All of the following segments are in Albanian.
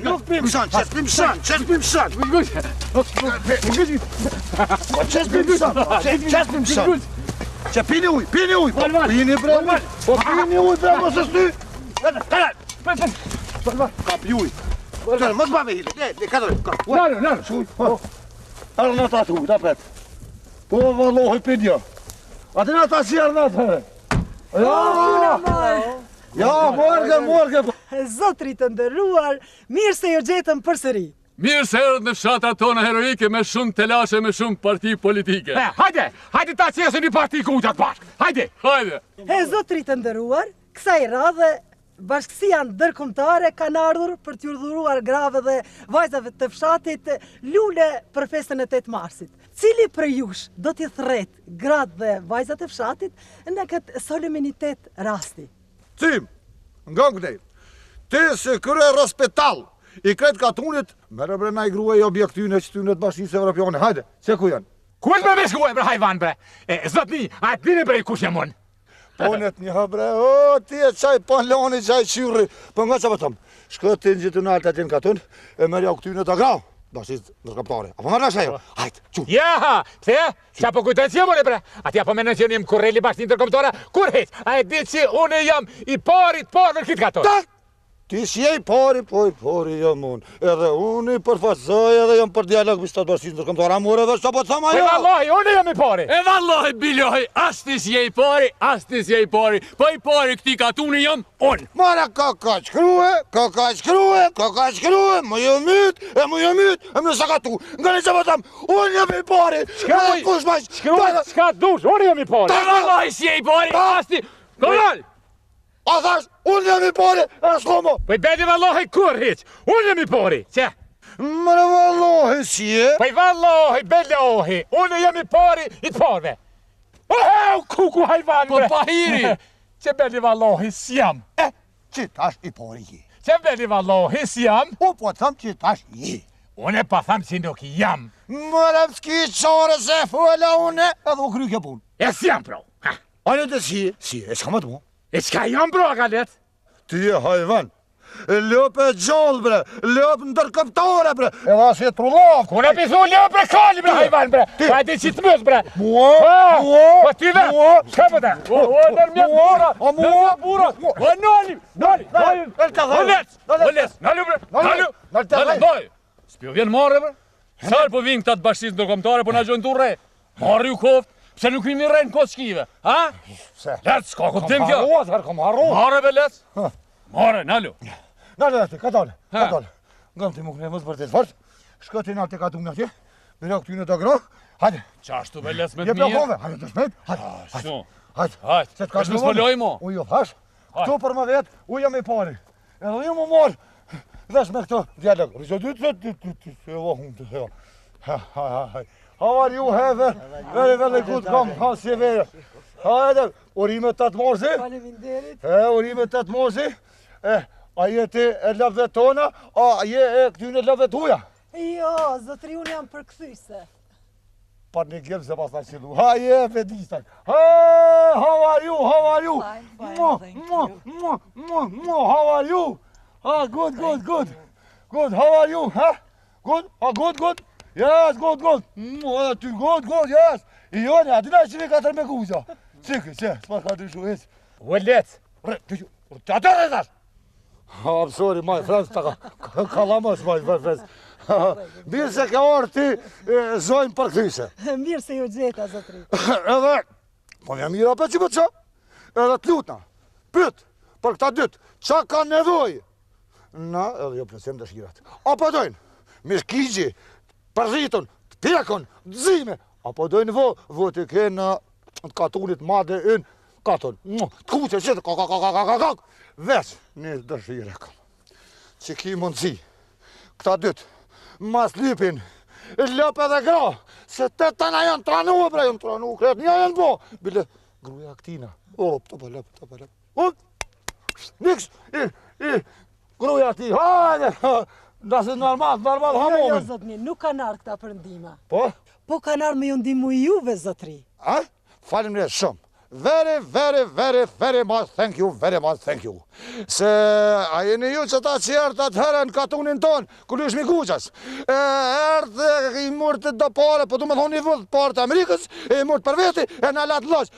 Nuk pim shan, qes pim shan. Që pini uj. Pini uj, bre. Po pini uj, bre, mos është ty. Ka pi uj. Mos ba me hile, le, katore. Nalë. Arë në ta tu, ta pet. Po, vallohi pidja. Ati në ta si arë në të herë. Ja, morge. Zotri të ndëruar, mirë se jo gjetëm përsëri. Mirë se erdhët në fshatrat tona heroike me shumë telashe, me shumë parti politike. Hajde ta qesë një parti kuqat bashkë, hajde. Zotri të ndëruar, kësaj radhe, bashkësia ndërkombëtare kanë ardhur për t'ju dhuruar grave dhe vajzave të fshatit lule për festën e 8 marsit. Cili për jush do t'i thret gratë dhe vajzat e fshatit në këtë solemnitet rasti? Cim, nga kënej, ti se kërë respetal i kretë katunit, mere bre na i gruaj objektyne që tynet bashkisë evropiane, hajde, që ku janë? Ku është me shkuaj bre hajvan bre? Zotni, a të dini bre kush jam unë? Ponet një bre, ti e qaj panloni, qaj qyrri, për nga që pëtëm, shkët të në gjithë në altë atin katun, e merja u këtyne të grau, bashkisë nërkëmtare, apo nga nësha jo, hajde, qurë. Jaha, pse? Qa po kujtojnë që jam unë bre? Ati apo menën që jem kurreli bashkë ndërkombëtare, kur heq? A e di që unë jam i pari në këtë katon? Ti si e i pari jam unë, edhe unë i përfaqësoj edhe jam për dialog me shtatë bashkisë ndërkombëtare, amore dhe që po të sama jo. E vallahi, unë jam i pari. E vallahi, bilohi, astis je i pari, po i pari këti katuni jam unë. Mara ka shkrue, më jo myt, e më sa ka tu, nga në që po tam, unë jam i pari, edhe kush maq, Shka dush, unë jam i pari. E vallahi si je i pari, asti, kolal! a thash, unë jam i pari, e shkomo. Po i bedi vallahi kur heq, unë jam i pari, që? Mërë vallohi si e? Po i vallahi, belohi, unë jam i pari i të parve. Ohe, kuku hajvan Po bre. pahiri! Që bedi vallahi s'jam. Që tash i pari je. Që bedi vallahi s'jam. Po tham që tash je. Unë pa tham që nuk jam. Mërë më s'ki qare se fuela une, edhe u kry kjo pun. E s'jam pro. Anë të si e s'ka më të mu. E s'ka jam bro, galet? Ti e hajvan. Lëp e gjallë bre, lëp ndërkëmtare bre, edhe as e trullav. Kuna pisu lëp bre kali bre hajvan bre. Pa e di që të mësë bre. Mua. Pa ty ve. Shka për ta? O nërmjet bura. O nali. Nalu bre. Doj! S'pjo vjen marrë bre. Sarë po vinë këta të bashkisë ndërkombëtare, po na gjojnë tu rre. Marrë ju koftë, pse nuk imi rre në kod shkive, ha? Lec, s'ka kuptim kjo. Kam harruar. Marrë be lec. Marrë, nalu. Nalu, katale. Ngëm ti mukne mësë vërtet fort. Shkëti në atë katun atje. Bira këty në të gra. Hajde. Qashtu be lec me të Je mija. plakove. Hajde të shmet. Hajde. Se të ka Është më s'poloj mo. Unë jo thash. Këtu për më vetë, unë jam i pari. Edhe ju më marë. Vesh me këto dialog. How are you, Heather? Very good, come, how's your weather? Hajde, urime të atë morzi. Faleminderit. Urime të atë morzi. A jeti e lavve tona, a je e këtyne lavve tuja? Jo, zotri unë jam përkthyse. Par një gjem se pas në qilu. Ha, je, vedistan. How are you? Fine, thank you. How are you? Good. Good, how are you? Good. Yes, good. Ty good, yes. I jone, a dina që vi 4 me guza. Qikë, s'pa ka të shu heq. Vëllec. Atë rrëtash. I'm sorry, my friends, kalamas, my friends. Mirë se ka orë ti zojnë përkthyse. Mirë se ju gjeta, zotri. Edhe, po një mira për që për që? Edhe të lutna, pyt, për këta dytë, qa ka nevoj? Na, edhe jo plësim dëshirat. Apo dojnë, mishkigji, përzitun, pjekon, dzime. Apo dojnë vo të kena të katunit madhe yn, katon. Të kuqe, qëtë, kak. Veç, një dëshire kam. Që ki mundësi, këta dytë, mas lypin, lëp edhe gra, se të tëna janë tranu, bre, janë tranu, kretë, një janë bo. Bile, gruja këtina, të pëllëp. Niks, gruja ti, hajde, nëse normal, hamomin. Jo, zotni, nuk kanë ardhur këta për ndihmë. Po? Po kanë ardhur me ju ndihmu juve, zotri. Falimderit shumë. very much thank you, very much thank you. Se a jeni ju që ta qertë atë herën katunin ton, ku lysh Mikuqas. Erdhe i murë të do pare, po du me thonë i vëllë pare të Amerikës, i murë për veti, e në latë loq.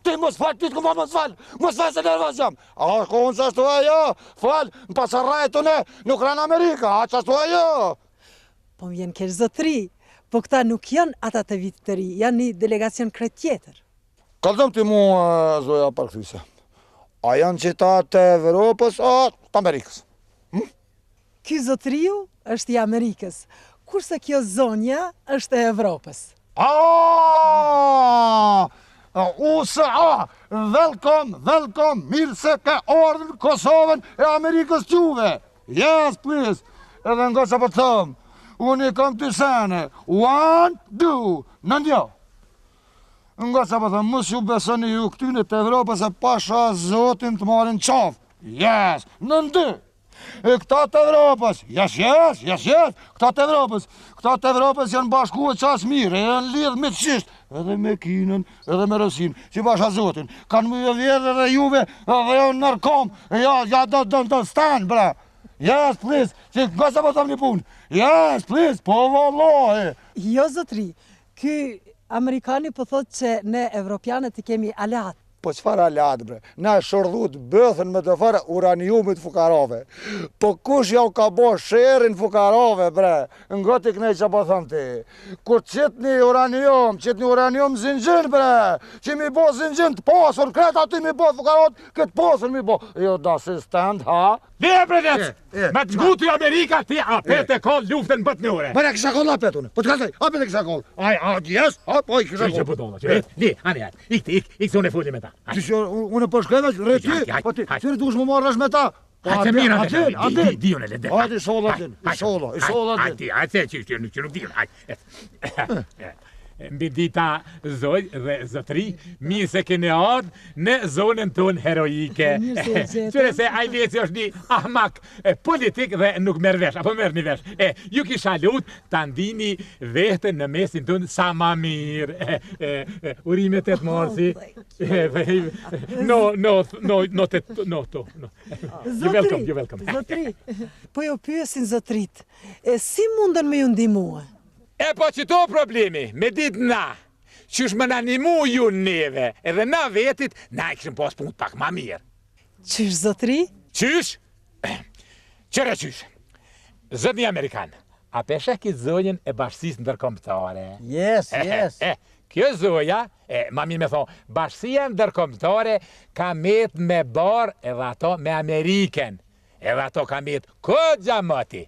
Ti mos fal, ti t'ku mos fal se nervos jam. A ku unë qashtu ajo, fal, në pasarraj të ne, nuk ranë Amerika, a qashtu ajo. Po më vjen keq zotri, po këta nuk janë ata të vitit të ri, janë një delegacion krejt tjetër. Kalzëm ti mu, zoja parkthyse. A janë qytetarë të Evropës, a të Amerikës? Ky zotriu është i Amerikës, kurse kjo zonja është e Evropës. USA, welcome, mirë se ke ardhur Kosovën e Amerikës quve. Yes, please. Edhe nga që po të thëmë, unë i kam të sene, 1, 2, në ndjo. Nga që po thëmë, mësë ju besoni ju këtyne të Evropës e pasha zotin të marin qafë. Yes, në ndë. E këta të Evropës, yes, këta të Evropës janë bashku e qasë mire, janë lidhë me të qishtë, edhe me Kinën, edhe me Rusinë, që basha zotin, kanë më vjedhe dhe juve, dhe jo nërkom, ja do stand, bra. Yes, please, që nga se po thëmë një punë, yes, please, po vallohi. Jo, zotri, ky Amerikani po thotë që ne Evropianët i kemi alat. Po qëfar alat, bre? Na shordhut bëthën me të farë uraniumit fukarove. Po kush ja u ka bo sherin fukarove, bre? Nga t'i knej që po thëmë ti. Kur qëtë një uranium zinxhin, bre? Që mi bo zinxhin të posër, kretë aty mi bo fukarot, këtë posër mi bo. Jo, da si stand, ha? Dhe bre vec, me të zgutu Amerika ti apet e koll luftën bëtnore. Bërë, kisha koll apet unë, po të kaltoj, apet e kisha koll. Yes, po i kisha koll. Që pëtolla, që li, anë jatë, ik se unë e fulli me ta. Unë po shkojve, reti, po ti, qëri dush më marrësh me ta? Hajtë mirë atë, di unë e le. Hajtë i sola atin, Hajtë, që nuk di unë, hajtë. Mbi dita zoj dhe zotri, mirë se kene ardhë në zonën tonë heroike. Qëre se ajleci është një ahmak politik dhe nuk merë vesh, apo merë një vesh. Ju kisha lut të ndini vetën në mesin tonë sa ma mirë. Urimet e të morsi. No. You're welcome. Zotri, po jo pyesin zotrit, si mundën me ju ndihmue? Po që to problemi, me dit na, qysh më në animu ju neve, edhe na vetit, na i këshim pas punë pak ma mirë. Qysh, zotri? Qysh? Qëre qysh? Zotni Amerikan, a peshe ki zonjën e bashkësisë ndërkombëtare? Yes. Kjo zoja, ma mirë me thonë, bashkësia ndërkombëtare ka met me barë edhe ato me Ameriken, edhe ato ka met kodja mëti.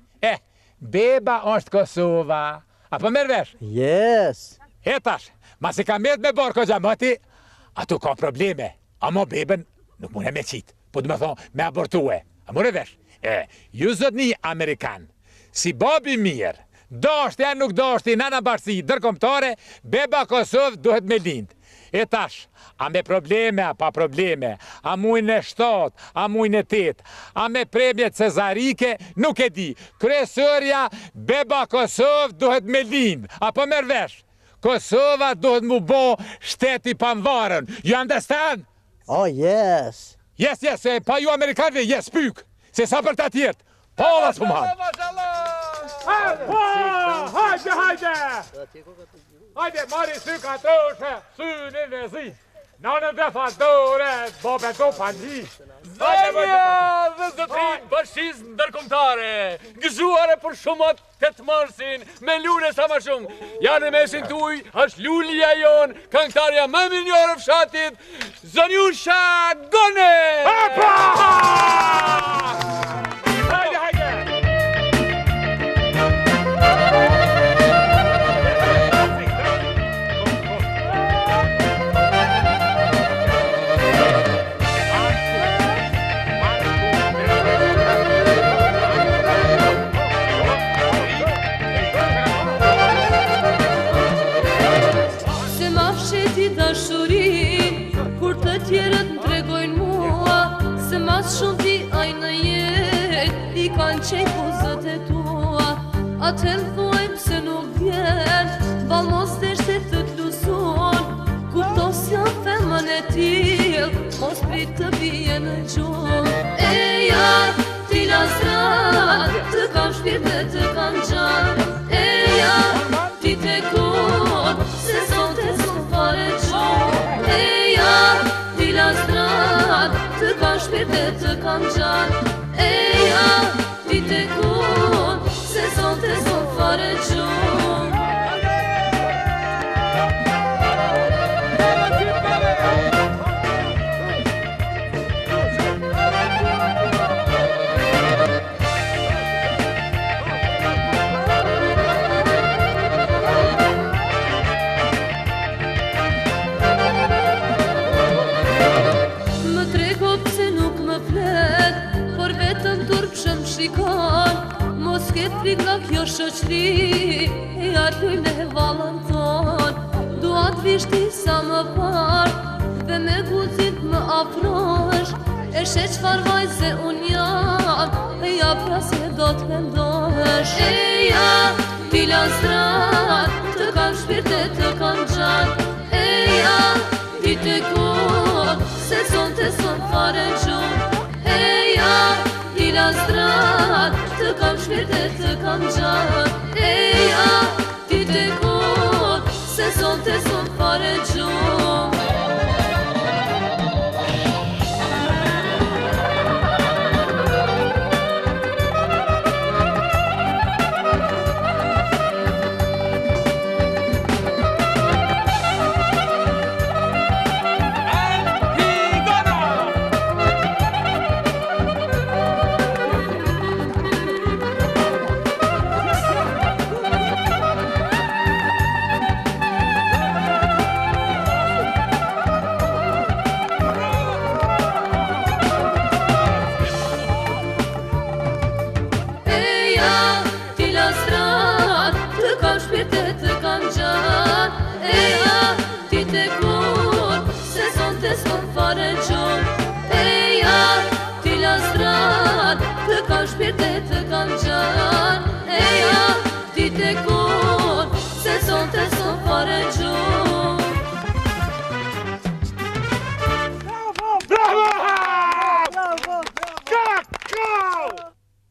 Beba është Kosova. Apo merë vesh? Yes. Tash, ma se ka met me barë ko gjamati, ato ka probleme. Amo beben nuk mune me qitë, po du me thonë me abortue. A mune vesh? Ju zotni Amerikan, si babi mirë, dashti nuk dashti, nana bashkësi, dërkombëtare, beba Kosovë duhet me lindë. Tash, a me probleme, a pa probleme, a mujnë e 7, a mujnë e 8, a me premje cezarike, nuk e di. Kryesërja, beba Kosovë duhet me lindë, apo merë vesh? Kosova duhet mu bo shteti pamvarën. You understand? Oh, yes. Yes, pa ju Amerikanëve, yes, pyk. Se sa për ta tjertë. Pala së më Hajde, mari sy ka troshe, synin e zi. Nanën dhe tha dore, babën do panji. Zonja dhe zotrin bashkisë ndërkombëtare, gëzuare për shumat 8 marsin, me lule sa ma shumë. Janë në mesin tuj, është lulja jonë, këngëtarja më minjore fshatit, Zonjusha Gone! Kur të tjerët më tregojnë mua se mas shumë ti aj në jet I kanë qej pozët e tua Atëll thuajmë se nuk vjen Balmos të shtet të t'luson Kupto t'il, mos prit të bije në gjumë. Eja, ti la strat, të kam shpirt dhe të kam gjatë. Eja, ti te kur, se son të son fare gjumë. Eja, ti la strat, të kam shpirt dhe të kam gjatë. Eja, ti te kur, se son të son fare gjumë. Mos ketë prit nga kjo shoqri, e arluj me valën ton. Dua t'vishti sa më parë, dhe me guxit më afrosh. E she qfar vajze unë jam, e ja pra se do t'mendosh. Eja, ti la strat, të kam shpirt e të kam gjatë. Eja, ti te kur, se son të son fare gjumë. Eja, ti la strat, të kam shpirt e të kam gjatë. Eja, ti te kur, se son të son fare gjumë. Eja, ti la strat, të kam shpirt e të kam gjatë.